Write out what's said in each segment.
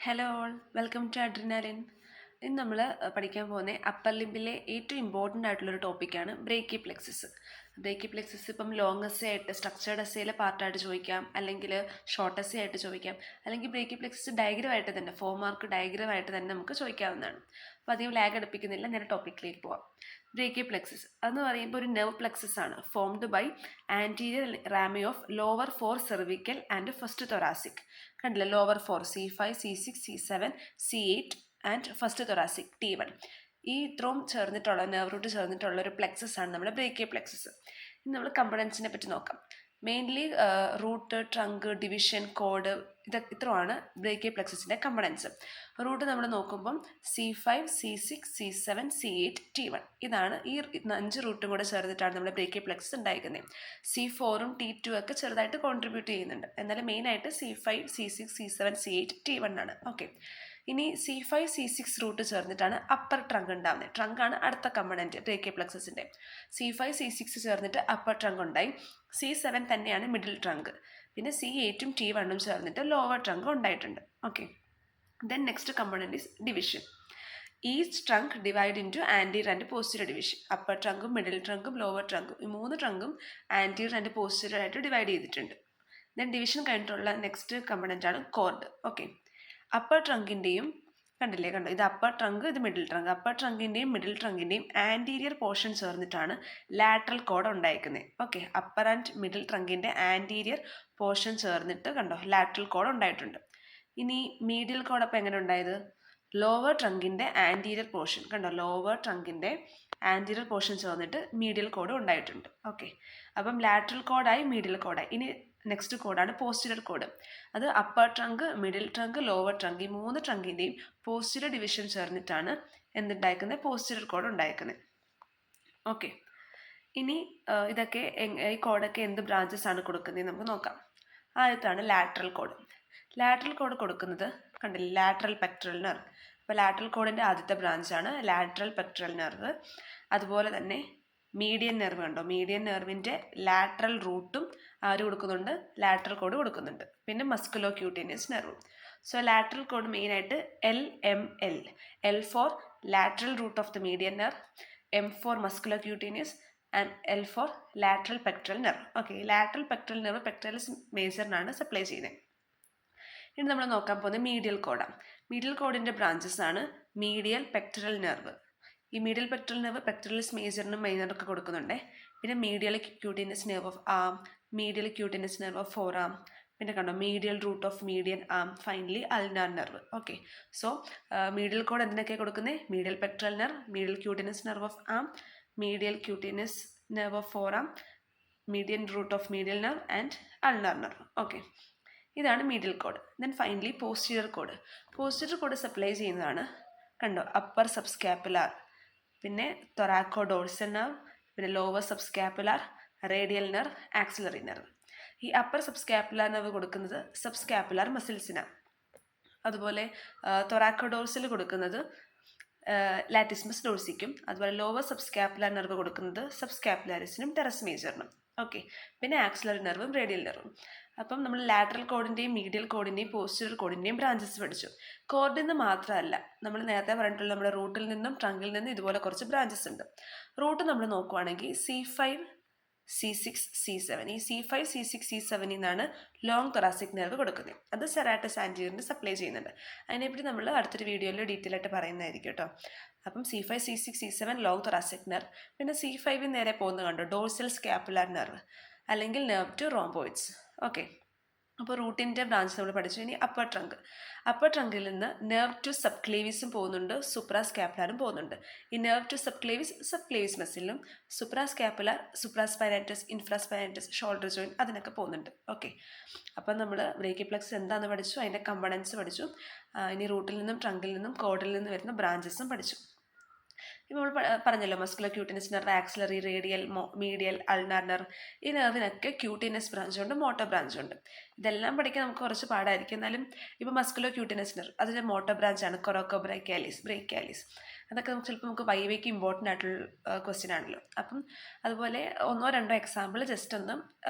Hello all, welcome to Adrenaline. ഇന്ന് നമ്മൾ പഠിക്കാൻ പോകുന്ന അപ്പർ ലിംബിലെ ഏറ്റവും ഇമ്പോർട്ടൻ്റ് ആയിട്ടുള്ളൊരു ടോപ്പിക്കാണ് ബ്രേക്കി പ്ലെക്സസ്. ബ്രേക്കി പ്ലെക്സസ് ഇപ്പം ലോങ് എസ്സേ ആയിട്ട് സ്ട്രക്ചേർഡ് എസ്സേയിലെ പാർട്ടായിട്ട് ചോദിക്കാം, അല്ലെങ്കിൽ ഷോർട്ട് എസ്സേ ആയിട്ട് ചോദിക്കാം, അല്ലെങ്കിൽ ബ്രേക്കി പ്ലെക്സസ് ഡയഗ്രമായിട്ട് തന്നെ 4 മാർക്ക് ഡയഗ്രമായിട്ട് തന്നെ നമുക്ക് ചോദിക്കാവുന്നതാണ്. അപ്പോൾ അധികം ലാഗ് അടുപ്പിക്കുന്നില്ല, നേരെ ടോപ്പിക്കിലേക്ക് പോവാം. ബ്രേക്കി പ്ലെക്സസ് അതെന്ന് പറയുമ്പോൾ ഒരു നെർവ് പ്ലെക്സസ് ആണ്, formed by anterior rami of lower 4 cervical and first thoracic. കണ്ടില്ല, lower 4 C5 C6 C7 C8 and first thoracic T1. ഈ ഇത്രയും ചേർന്നിട്ടുള്ള നെർവ് റൂട്ട് ചേർന്നിട്ടുള്ള ഒരു പ്ലെക്സസ് ആണ് നമ്മുടെ ബ്രേക്കിയ പ്ലെക്സസ്. ഇനി നമ്മൾ കമ്പണൻസിനെ പറ്റി നോക്കാം. Mainly root, trunk, division, cord, ഇത്രയാണ് ബ്രേക്കിയ പ്ലെക്സസിൻ്റെ കമ്പണൻസ്. റൂട്ട് നമ്മൾ നോക്കുമ്പം C5 C6 C7 C8 T1. ഇതാണ് ഈ 5 റൂട്ടും കൂടെ ചേർന്നിട്ടാണ് നമ്മുടെ ബ്രേക്കിയ പ്ലെക്സസ് ഉണ്ടായിരിക്കുന്നത്. C4ഉം T2 ഒക്കെ ചെറുതായിട്ട് കോൺട്രിബ്യൂട്ട് ചെയ്യുന്നുണ്ട്, എന്നാലും മെയിനായിട്ട് C5 C6 C7 C8 T1 ആണ്. ഓക്കെ, ഇനി C5 C6 റൂട്ട് ചേർന്നിട്ടാണ് അപ്പർ ട്രങ്ക് ഉണ്ടാകുന്നത്. ട്രങ്കാണ് അടുത്ത കമ്പണൻറ്റ് ബ്രേക്കിയ പ്ലെക്സസിൻ്റെ. C5 C6 ചേർന്നിട്ട് അപ്പർ ട്രങ്ക് ഉണ്ടായി. C7 തന്നെയാണ് മിഡിൽ ട്രങ്ക്. പിന്നെ C8ഉം T1ഉം ചേർന്നിട്ട് ലോവർ ട്രങ്ക് ഉണ്ടായിട്ടുണ്ട്. Okay, then next component is division. Each trunk divide into anterior and posterior division. Upper ട്രങ്കും മിഡിൽ ട്രങ്കും ലോവർ ട്രങ്കും ഈ 3 ട്രങ്കും ആൻറ്റീരിയർ ആൻഡ് പോസ്റ്റീരിയർ ആയിട്ട് ഡിവൈഡ് ചെയ്തിട്ടുണ്ട്. ദെൻ ഡിവിഷൻ കഴിഞ്ഞിട്ടുള്ള നെക്സ്റ്റ് കമ്പണൻ്റ് ആണ് കോർഡ്. ഓക്കെ, അപ്പർ ട്രങ്കിൻ്റെയും കണ്ടോ, ഇത് അപ്പർ ട്രങ്ക്, ഇത് മിഡിൽ ട്രങ്ക്. അപ്പർ ട്രങ്കിൻ്റെയും മിഡിൽ ട്രങ്കിൻ്റെയും ആൻറ്റീരിയർ പോർഷൻ ചേർന്നിട്ടാണ് ലാറ്ററൽ കോഡ് ഉണ്ടായിരിക്കുന്നത്. ഓക്കെ, അപ്പർ ആൻഡ് മിഡിൽ ട്രങ്കിൻ്റെ ആൻറ്റീരിയർ പോർഷൻ ചേർന്നിട്ട് കണ്ടോ ലാറ്ററൽ കോഡ് ഉണ്ടായിട്ടുണ്ട്. ഇനി മീഡിയൽ കോഡ് അപ്പോൾ എങ്ങനെ ഉണ്ടായത്? ലോവർ ട്രങ്കിൻ്റെ ആൻറ്റീരിയർ പോർഷൻ കണ്ടോ, ലോവർ ട്രങ്കിൻ്റെ ആൻറ്റീരിയർ പോർഷൻ ചേർന്നിട്ട് മീഡിയൽ കോഡ് ഉണ്ടായിട്ടുണ്ട്. ഓക്കെ, അപ്പം ലാറ്ററൽ കോഡായി, മീഡിയൽ കോഡായി. ഇനി നെക്സ്റ്റ് കോഡാണ് പോസ്റ്റീരിയർ കോഡ്. അത് upper trunk, middle trunk, lower trunk ഈ 3 ട്രങ്കിൻ്റെയും പോസ്റ്റീരിയർ ഡിവിഷൻ ചേർന്നിട്ടാണ് എന്തുണ്ടായിരിക്കുന്നത്? പോസ്റ്റീരിയർ കോഡ് ഉണ്ടായിരിക്കുന്നത്. ഓക്കെ, ഇനി ഇതൊക്കെ ഈ കോഡൊക്കെ എന്ത് ബ്രാഞ്ചസ് ആണ് കൊടുക്കുന്നത് നമുക്ക് നോക്കാം. ആദ്യത്താണ് ലാറ്ററൽ കോഡ്. ലാറ്ററൽ കോഡ് കൊടുക്കുന്നത് കണ്ടില്ലേ, ലാറ്ററൽ പെക്ടറൽ നെർവ്. അപ്പോൾ ലാറ്ററൽ കോഡിൻ്റെ ആദ്യത്തെ ബ്രാഞ്ചാണ് ലാറ്ററൽ പെക്ടറൽ നെർവ്. അതുപോലെ തന്നെ മീഡിയൻ നെർവ് കണ്ടോ, മീഡിയൻ നെർവിൻ്റെ ലാറ്ററൽ റൂട്ടും ആര് കൊടുക്കുന്നുണ്ട്? ലാറ്ററൽ കോഡ് കൊടുക്കുന്നുണ്ട്. പിന്നെ മസ്കുലോ ക്യൂട്ടേനിയസ് നെർവും. സോ ലാറ്ററൽ കോഡ് മെയിനായിട്ട് LML. L for lateral root of the median nerve, M for musculocutaneous and L for lateral pectoral nerve. Okay, lateral pectoral nerve pectoralis മേജറിനാണ് supply ചെയ്യുന്നത്. ഇനി നമ്മൾ നോക്കാൻ പോകുന്നത് മീഡിയൽ കോഡാണ്. മീഡിയൽ കോഡിൻ്റെ ബ്രാഞ്ചസ് ആണ് മീഡിയൽ പെക്ടറൽ നെർവ്. ഈ മീഡിയൽ പെക്ടറൽ നെർവ് പെക്ടറലിസ് മേജറിനും മൈനറൊക്കെ കൊടുക്കുന്നുണ്ട്. പിന്നെ medial cutaneous nerve of arm, medial cutaneous nerve of forearm, പിന്നെ കണ്ടോ medial root of median arm, finally ulnar nerve. Okay, so medial cord എന്തിനൊക്കെയാണ് കൊടുക്കുന്നത്? Medial pectoral nerve, medial cutaneous nerve of arm, medial cutaneous nerve of forearm, median root of medial nerve and ulnar nerve. Okay, ഇതാണ് medial cord. Then finally posterior cord. Posterior cord supply ചെയ്യുന്നതാണ് കണ്ടോ upper subscapular, പിന്നെ തൊറാക്കോ dorsal nerve, പിന്നെ lower സബ്സ്കാപ്പുലാർ, radial nerve, axillary nerve. ഈ upper സബ്സ്കാപ്പുലാർ nerve കൊടുക്കുന്നത് സബ്സ്കാപ്പുലാർ മസിൽസിനാണ്. അതുപോലെ തൊറാക്കോ dorsal കൊടുക്കുന്നത് ലാറ്റിസ്മസ് ഡോർസിക്കും. അതുപോലെ ലോവർ സബ്സ്കാപ്പുലാർ നെർവ് കൊടുക്കുന്നത് സബ്സ്കാപ്പുലാരിസിനും ടെറസ് മേജറിനും. ഓക്കെ, പിന്നെ ആക്സിലറി നെർവും റേഡിയൽ നെർവും. അപ്പം നമ്മൾ ലാറ്ററൽ കോഡിൻ്റെയും മീഡിയൽ കോഡിൻ്റെയും പോസ്റ്റീരിയർ കോഡിൻ്റെയും ബ്രാഞ്ചസ് പഠിച്ചു. കോഡിൽ നിന്ന് മാത്രമല്ല, നമ്മൾ നേരത്തെ പറഞ്ഞിട്ടുള്ള നമ്മുടെ റൂട്ടിൽ നിന്നും ട്രങ്കിൽ നിന്നും ഇതുപോലെ കുറച്ച് ബ്രാഞ്ചസ് ഉണ്ട്. റൂട്ട് നമ്മൾ നോക്കുവാണെങ്കിൽ C5 C6 C7. ഈ C5 C6 C7 നിന്നാണ് ലോങ് തൊറാസിക് നെർവ് കൊടുക്കുന്നത്. അത് സെറാറ്റസ് ആൻറ്റീരിയറിന് സപ്ലൈ ചെയ്യുന്നുണ്ട്. അതിനെപ്പറ്റി നമ്മൾ അടുത്തൊരു വീഡിയോയിൽ ഡീറ്റെയിൽ ആയിട്ട് പറയുന്നതായിരിക്കും കേട്ടോ. അപ്പം C5 C6 C7 long thoracic nerve. പിന്നെ C5 നേരെ പോകുന്നത് കണ്ടോ ഡോർസൽ സ്കാപ്പുലാർ നെർവ്, അല്ലെങ്കിൽ നെർവ് ടു റോംബോയിഡ്സ്. ഓക്കെ, അപ്പോൾ റൂട്ടിൻ്റെ ബ്രാഞ്ച് നമ്മൾ പഠിച്ചു. ഇനി അപ്പർ ട്രങ്ക്. അപ്പർ ട്രങ്കിൽ നിന്ന് നെർവ് ടു സബ് ക്ലേവിസും പോകുന്നുണ്ട്, സുപ്രാസ്കാപ്പുലാറും പോകുന്നുണ്ട്. ഈ നെർവ് ടു സബ് ക്ലേവിസ് മസിലും, suprascapular, supraspinatus, infraspinatus, shoulder joint അതിനൊക്കെ പോകുന്നുണ്ട്. ഓക്കെ, അപ്പം നമ്മൾ ബ്രേക്കി പ്ലെക്സ് എന്താണെന്ന് പഠിച്ചു, അതിൻ്റെ കമ്പണൻസ് പഠിച്ചു. ഇനി റൂട്ടിൽ നിന്നും ട്രങ്കിൽ നിന്നും കോഡിൽ നിന്നും വരുന്ന ബ്രാഞ്ചസും പഠിച്ചു. ഇപ്പോൾ നമ്മൾ പറഞ്ഞല്ലോ muscular cutaneous nerve, axillary, radial, medial, ulnar nerve. ഈ നെർവിനൊക്കെ ക്യൂട്ടിനസ് ബ്രാഞ്ചുണ്ട്, മോട്ടോർ ബ്രാഞ്ചുണ്ട്. ഇതെല്ലാം പഠിക്കാൻ നമുക്ക് കുറച്ച് പാടായിരിക്കും. എന്നാലും ഇപ്പോൾ മസ്കുലർ ക്യൂട്ടിനസ് നെർവ് അതിൻ്റെ മോട്ടോർ ബ്രാഞ്ചാണ് കൊറോക്കോ ബ്രേക്കാലിസ്. അതൊക്കെ നമുക്ക് ചിലപ്പോൾ നമുക്ക് വൈവയ്ക്ക് ഇമ്പോർട്ടൻ്റ് ആയിട്ടുള്ള ക്വസ്റ്റ്യൻ ആണല്ലോ. അപ്പം അതുപോലെ 1-2 എക്സാമ്പിൾ ജസ്റ്റ് ഒന്ന്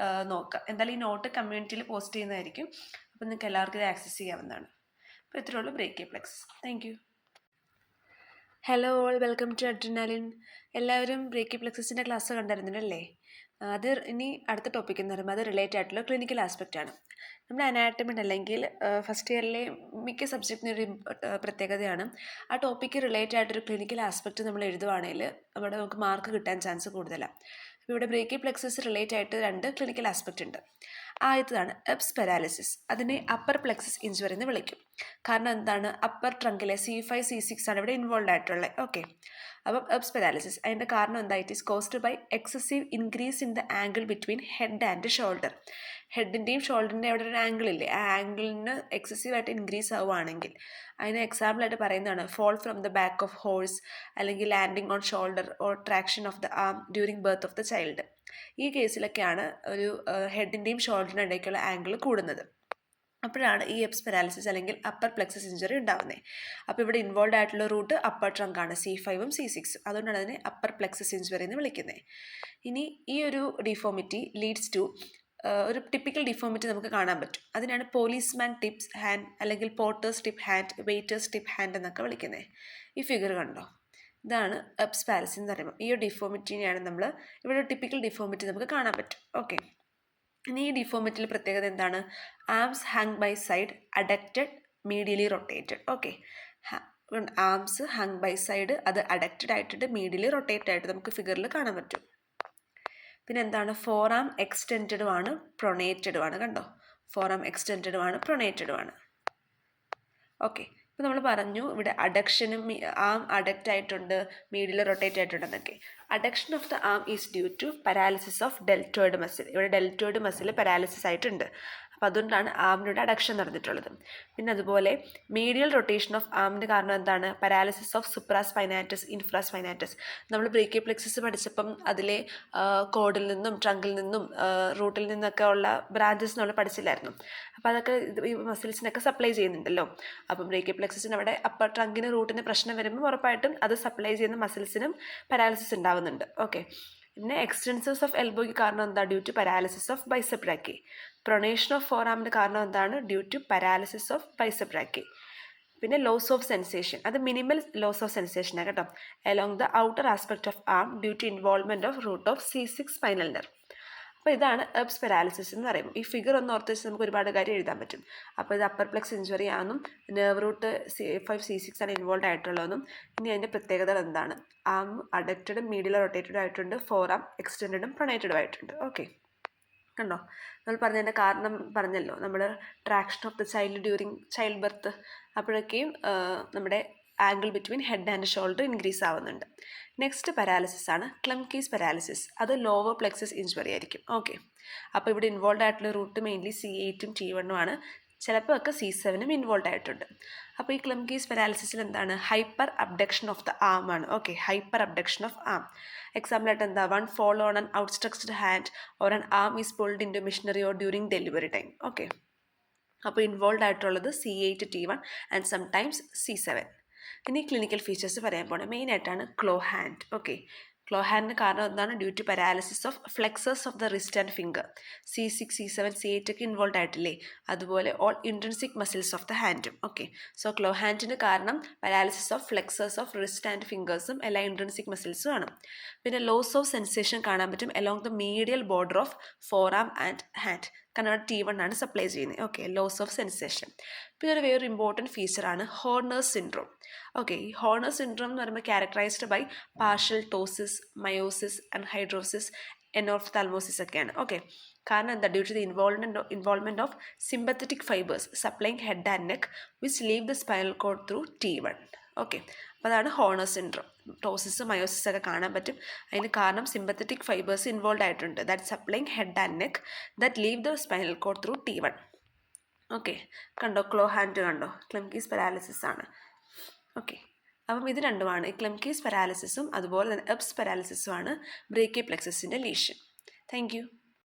നോക്കാം. എന്തായാലും ഈ നോട്ട് കമ്മ്യൂണിറ്റിയിൽ പോസ്റ്റ് ചെയ്യുന്നതായിരിക്കും. അപ്പം നിങ്ങൾക്ക് എല്ലാവർക്കും ഇത് ആക്സസ് ചെയ്യാവുന്നതാണ്. അപ്പോൾ ഇത്രയുള്ളൂ brachial plexus. Thank you. Hello all, welcome to Adrenaline. എല്ലാവരും ബ്രേക്കി പ്ലെക്സസിൻ്റെ ക്ലാസ് കണ്ടിരുന്നല്ലേ? അത് ഇനി അടുത്ത ടോപ്പിക് എന്ന് പറയുമ്പോൾ അത് റിലേറ്റഡ് ആയിട്ടുള്ള ക്ലിനിക്കൽ ആസ്പെക്റ്റ് ആണ്. നമ്മുടെ അനാറ്റമിൻ്റെ അല്ലെങ്കിൽ ഫസ്റ്റ് ഇയറിലെ മിക്ക സബ്ജക്റ്റിന് ഒരു പ്രത്യേകതയാണ് ആ ടോപ്പിക്ക് റിലേറ്റഡ് ആയിട്ടൊരു ക്ലിനിക്കൽ ആസ്പെക്റ്റ് നമ്മൾ എഴുതുവാണെങ്കിൽ അവിടെ നമുക്ക് മാർക്ക് കിട്ടാൻ ചാൻസ് കൂടുതലാണ്. അപ്പോൾ ഇവിടെ ബ്രേക്കി പ്ലെക്സസ് റിലേറ്റ് ആയിട്ട് 2 ക്ലിനിക്കൽ ആസ്പെക്റ്റ് ഉണ്ട്. ആദ്യത്തേതാണ് എബ്സ് പാരാലിസിസ്. അതിനെ അപ്പർ പ്ലെക്സസ് ഇഞ്ചുറി എന്ന് വിളിക്കും. കാരണം എന്താണ്? അപ്പർ ട്രങ്കിലെ C5 C6 ആണ് ഇവിടെ ഇൻവോൾവ് ആയിട്ടുള്ളത്. ഓക്കെ, അപ്പം എബ്സ് പാരാലിസിസ് അതിൻ്റെ കാരണം എന്താ? It is caused by excessive increase in the angle between head and shoulder. ഹെഡിൻ്റെയും ഷോൾഡറിൻ്റെയും അവിടെ ഒരു ആംഗിൾ ഇല്ലേ, ആ ആംഗിളിന് എക്സസീവായിട്ട് ഇൻക്രീസ് ആവുകയാണെങ്കിൽ അതിന് എക്സാമ്പിളായിട്ട് പറയുന്നതാണ് fall from the back of horse, അല്ലെങ്കിൽ landing on shoulder or traction of the arm during birth of the child. ഈ കേസിലൊക്കെയാണ് ഒരു ഹെഡിൻ്റെയും ഷോൾഡറിൻ്റെ ഇടയ്ക്കുള്ള ആംഗിൾ കൂടുന്നത്. അപ്പോഴാണ് ഈ എബ്സ് പാരാലിസിസ് അല്ലെങ്കിൽ അപ്പർ പ്ലെക്സസ് ഇഞ്ചറി ഉണ്ടാകുന്നത്. അപ്പോൾ ഇവിടെ ഇൻവോൾവ് ആയിട്ടുള്ള റൂട്ട് അപ്പർ ട്രങ്ക് ആണ്, C5 C6. അതുകൊണ്ടാണ് അതിനെ അപ്പർ പ്ലെക്സസ് ഇഞ്ചറി എന്ന് വിളിക്കുന്നത്. ഇനി ഈ ഒരു ഡിഫോമിറ്റി ലീഡ്സ് ടു ഒരു ടിപ്പിക്കൽ ഡിഫോമിറ്റി നമുക്ക് കാണാൻ പറ്റും. അതിനാണ് പോലീസ്മാൻ ടിപ്സ് ഹാൻഡ് അല്ലെങ്കിൽ Porter's tip hand, waiters tip hand എന്നൊക്കെ വിളിക്കുന്നത്. ഈ ഫിഗർ കണ്ടോ? ഇതാണ് എബ്സ് പാരാലിസിസ് എന്ന് പറയുമ്പോൾ. ഈ ഒരു ഡിഫോമിറ്റിനെയാണ് നമ്മൾ ഇവിടെ ടിപ്പിക്കൽ ഡിഫോമിറ്റി നമുക്ക് കാണാൻ പറ്റും. ഓക്കെ, ഇനി ഈ ഡിഫോമിറ്റിയിൽ പ്രത്യേകത എന്താണ്? Arms hang by side, adducted, medially rotated. Okay, arms hang by side, അത് അഡക്റ്റഡ് ആയിട്ടുണ്ട്, മീഡിയലി റൊട്ടേറ്റഡ് ആയിട്ട് നമുക്ക് ഫിഗറിൽ കാണാൻ പറ്റും. പിന്നെ എന്താണ്? ഫോർ ആം എക്സ്റ്റെൻറ്റഡും ആണ്, പ്രൊണേറ്റഡും ആണ്. കണ്ടോ? ഫോർ ആം എക്സ്റ്റെൻറ്റഡും ആണ്, പ്രൊണേറ്റഡും ആണ്. ഓക്കെ, ഇപ്പോൾ നമ്മൾ പറഞ്ഞു ഇവിടെ അഡക്ഷനും ആം അഡക്റ്റ് ആയിട്ടുണ്ട്, മീഡിയൽ റൊട്ടേറ്റ് ആയിട്ടുണ്ടെന്നൊക്കെ. Adduction of the arm is due to paralysis of deltoid muscle. ഇവിടെ ഡെൽറ്റോയിഡ് മസിൽ പാരാലിസിസ് ആയിട്ടുണ്ട്. അപ്പോൾ അതുകൊണ്ടാണ് ആമിനോട് അഡക്ഷൻ നടന്നിട്ടുള്ളത്. പിന്നെ അതുപോലെ മീഡിയൽ റൊട്ടേഷൻ ഓഫ് ആമിൻ്റെ കാരണം എന്താണ്? Paralysis of supraspinatus, infraspinatus. നമ്മൾ ബ്രേക്കി പ്ലെക്സസ് പഠിച്ചപ്പം അതിലെ കോഡിൽ നിന്നും ട്രങ്കിൽ നിന്നും റൂട്ടിൽ നിന്നൊക്കെ ഉള്ള ബ്രാഞ്ചസ് നമ്മൾ പഠിച്ചില്ലായിരുന്നു. അപ്പോൾ അതൊക്കെ ഈ മസിൽസിനൊക്കെ സപ്ലൈ ചെയ്യുന്നുണ്ടല്ലോ. അപ്പം ബ്രേക്കി പ്ലെക്സസിന് അവിടെ അപ്പർ ട്രങ്കിന് റൂട്ടിന് പ്രശ്നം വരുമ്പോൾ ഉറപ്പായിട്ടും അത് സപ്ലൈ ചെയ്യുന്ന മസിൽസിനും പാരാലിസിസ് ഉണ്ടാവുന്നുണ്ട്. ഓക്കെ, പിന്നെ എക്സ്റ്റൻസേഴ്സ് ഓഫ് എൽബോയ്ക്ക് കാരണം എന്താ? Due to paralysis of bicep brachii. Pronation of ഫോറാമിൻ്റെ കാരണം എന്താണ്? Due to paralysis of bicep brachii. പിന്നെ ലോസ് ഓഫ് സെൻസേഷൻ, അത് മിനിമൽ ലോസ് ഓഫ് സെൻസേഷനാണ് കേട്ടോ, along the outer aspect of arm due to involvement of root of C6 spinal nerve. അപ്പോൾ ഇതാണ് എബ്സ് paralysis എന്ന് പറയും. ഈ ഫിഗർ ഒന്ന് ഓർത്ത് വെച്ച് നമുക്ക് ഒരുപാട് കാര്യം എഴുതാൻ പറ്റും. അപ്പോൾ ഇത് അപ്പർ പ്ലെക്സ് ഇഞ്ചുറി ആണെന്നും നെർവ് റൂട്ട് C5 C6 ആണ് ഇൻവോൾവ് ആയിട്ടുള്ളതെന്നും ഇനി അതിൻ്റെ പ്രത്യേകതകൾ എന്താണ്? ആം അഡക്റ്റഡും മീഡിയൽ റൊട്ടേറ്റഡും ആയിട്ടുണ്ട്, ഫോർ ആം എക്സ്റ്റെൻഡഡും പ്രൊണേറ്റഡും ആയിട്ടുണ്ട്. ഓക്കെ, കണ്ടോ? നമ്മൾ പറഞ്ഞതിൻ്റെ കാരണം പറഞ്ഞല്ലോ, നമ്മൾ traction of the child during child birth. അപ്പോഴൊക്കെയും നമ്മുടെ angle between head and shoulder increase ആവുന്നുണ്ട്. നെക്സ്റ്റ് പാരാലിസിസ് ആണ് ക്ലംകീസ് പാരാലിസിസ്. അത് ലോവർ പ്ലെക്സസ് ഇഞ്ചുറി ആയിരിക്കും. ഓക്കെ, അപ്പോൾ ഇവിടെ ഇൻവോൾവ് ആയിട്ടുള്ള റൂട്ട് മെയിൻലി C8 T1 ആണ്. ചിലപ്പോൾ ഒക്കെ C7 ഇൻവോൾവ് ആയിട്ടുണ്ട്. അപ്പോൾ ഈ ക്ലംകീസ് പാരാലിസിസിൽ എന്താണ്? Hyper abduction of the arm ആണ്. Okay, hyper abduction of arm. എക്സാമ്പിളായിട്ട് എന്താ? One fall on an outstretched hand or an arm is pulled into machinery or during delivery time. Okay, അപ്പോൾ involve ആയിട്ടുള്ളത് C8 T1 and sometimes C7. ഇനി clinical features പറയാൻ പോകണം. മെയിനായിട്ടാണ് ക്ലോ hand. Okay, ക്ലോ ഹാൻഡിന് കാരണം എന്താണ്? Due to paralysis of flexors of the wrist and finger. C6 C7 C8 ഒക്കെ involve ആയിട്ടില്ലേ? അതുപോലെ all intrinsic muscles of the ഹാൻഡും. ഓക്കെ, സോ ക്ലോ ഹാൻഡിന് കാരണം paralysis of flexors of wrist and ഫിംഗേഴ്സും എല്ലാ ഇൻട്രൻസിക് മസിൽസും ആണ്. പിന്നെ ലോസ് ഓഫ് സെൻസേഷൻ കാണാൻ പറ്റും along the medial border of forearm and hand. കാരണം അവിടെ T1 ആണ് സപ്ലൈ ചെയ്യുന്നത്. Okay, loss of sensation. പിന്നെ ഒരു വേറൊരു ഇമ്പോർട്ടൻറ്റ് ഫീച്ചറാണ് ഹോർണേഴ്സ് സിൻഡ്രോം. ഓക്കെ, ഈ ഹോർണേഴ്സ് സിൻഡ്രോം എന്ന് പറയുമ്പോൾ characterized by partial ptosis, miosis, anhidrosis, enophthalmos ഒക്കെയാണ്. ഓക്കെ, കാരണം എന്താ? Due to the involvement of sympathetic fibres supplying head and neck which leave the spinal cord through T1. Okay, അപ്പോൾ അതാണ് Horner's syndrome. Ptosis meiosis ഒക്കെ കാണാൻ പറ്റും. അതിന് കാരണം സിമ്പത്തറ്റിക് ഫൈബേഴ്സ് ഇൻവോൾവ് ആയിട്ടുണ്ട് that supplying head and neck that leave the spinal cord through T1. Okay, കണ്ടോ? ക്ലോ hand കണ്ടോ? ക്ലംകീസ് പാരാലിസിസ് ആണ്. ഓക്കെ, അപ്പം ഇത് രണ്ടുമാണ് ഈ ക്ലംകീസ് പാരാലിസിസും അതുപോലെ തന്നെ എബ്സ് പാരാലിസിസും ആണ് ബ്രേക്കി പ്ലെക്സസിൻ്റെ ലീഷൻ. Thank you.